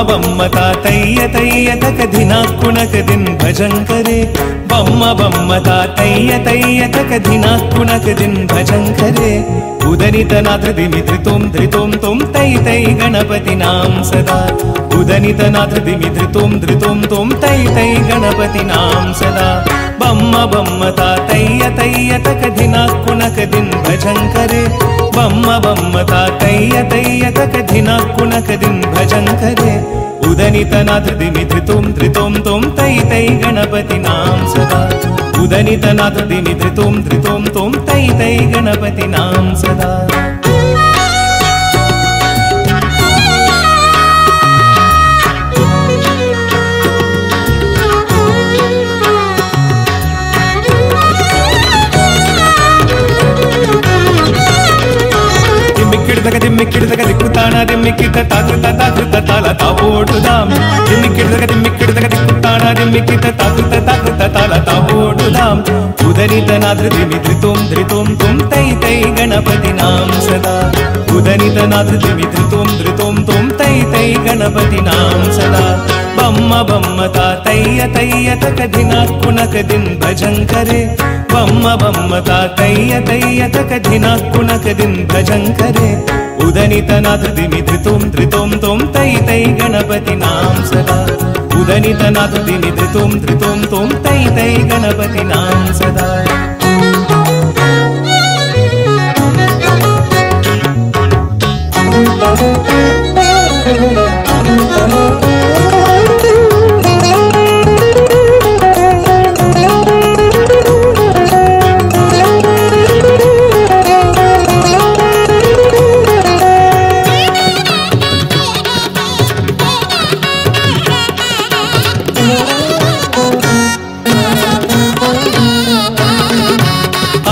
बम्म तातय्य तय्य तक धिनाक्कुनक दिन भजन करे बम्म तातय्य तय्य तक धिनाक्कुनक दिन भजन करे उदनितनाथ दिमित्रितों धृतों तों तै तै गणपति नाम सदा उदनितनाथ दिमित्रितों धृतों तों तै तै गणपति नाम सदा बम्म तातय्य तय्य तक धिनाक्कुनक दिन भजन करे बम्म तातय्य तय्य तक धिनाक्कुनक दिन भजन करे उदनितनाथ दिमित्रितों धृतों तों तै तै गणपति नाम सदा उदनितनाथ दिमित्रितों धृतों तों तै तै गणपति नाम सदा दिम्मिक्किडदग दिक्कुताना दिम्मिक्कित ताकृत ताकृत ताल तावोडुदाम दिम्मिक्किडदग दिक्कुताना दिम्मिक्कित ताकृत ताकृत ताल तावोडुदाम उदनितनाथ दिमित्रितों धृतों तों तै तै गणपति नाम सदा उदनितनाथ दिमित्रितों धृतों तों तै तै गणपति नाम सदा बम्म तातय्य तय्य तक धिनाक्कुनक दिन भजन करे बम्म तातय्य तय्य तक धिनाक्कुनक दिन भजन करे उदनितनाथ दिमित्रितों धृतों तों तै तै गणपति नाम सदा उदनितनाथ दिमित्रितों धृतों तों तै तै गणपति नाम सदा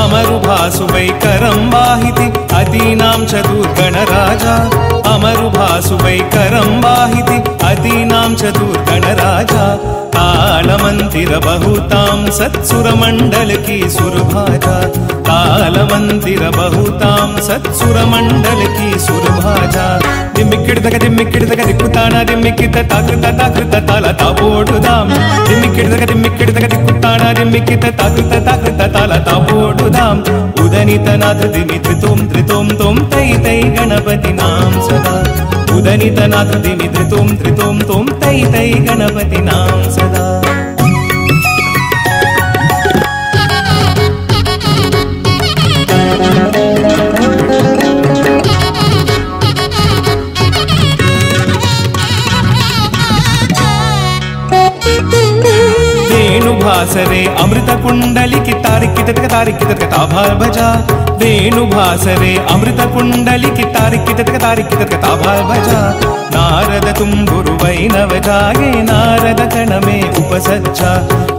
अमरुभासुवैकरं वाहिति अदीनां चतुर्गणराजा अमरुभासुवैकरं वाहिति अदीनां चतुर्गणराजा तालमन्दिरबहुतां सत्सुरमण्डल की सुरभाजा तालमन्दिरबहुतां सत्सुरमण्डल की सुरभाजा दिम्मिक्किडदग दिक्कुताना दिम्मिक्कित ताकृत ताकृत ताल तावोडुदाम दिम्मिक्किडदग दिक्कुताना दिम्मिक्कित ताकृत ताकृत ताल तावोडुदाम उदनितनाथ दिमित्रितों धृतों तों तै तै गणपति नाम सदा उदनितनाथ दिमित्रितों धृतों तों तै तै गणपति नाम सदा वेणुभासरे अमृत कुंडलिकी तारिकितक ताभाल भजा वेणुभासरे अमृत कुंडलिकी तारिकितक ताभाल भजा नारद तुम्बुरु वैनव जागे नारद कणमे उपसज्जा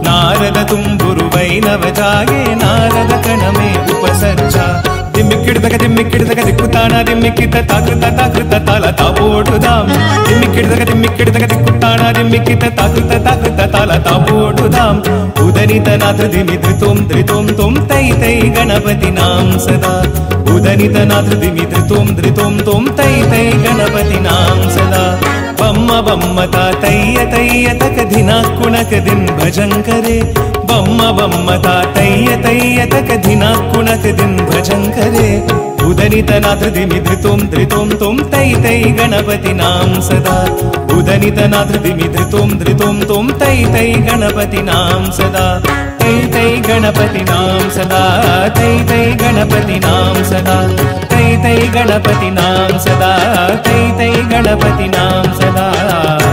नारद तुम्बुरु वैनव जागे नारद कणमे उपसज्जा दिम्मिक्किडदग दिक्कुताना दिम्मिक्कित ताकृत ताकृत ताल तावोडुदाम दिम्मिक्किडदग दिक्कुताना दिम्मिक्कित ताकृत ताकृत ताल तावोडुदाम उदनितनाथ दिमित्रितों धृतों तों तै तै गणपति नाम सदा उदनितनाथ दिमित्रितों धृतों तों तै तै गणपति नाम सदा बम्म तातय्य तय्य तक धिनाक्कुनक दिन भजन करे बम्म तातय्य तय्य तक धिनाक्कुनक दिन भजन करे उदनितनाथ दिमित्रितों धृतों तों तै तै गणपति नाम सदा उदनितनाथ दिमित्रितों धृतों तों तै तै गणपति नाम सदा तै तै गणपति नाम सदा तै तै गणपति नाम सदा तै तै गणपति नाम सदा तै तै गणपति नाम सदा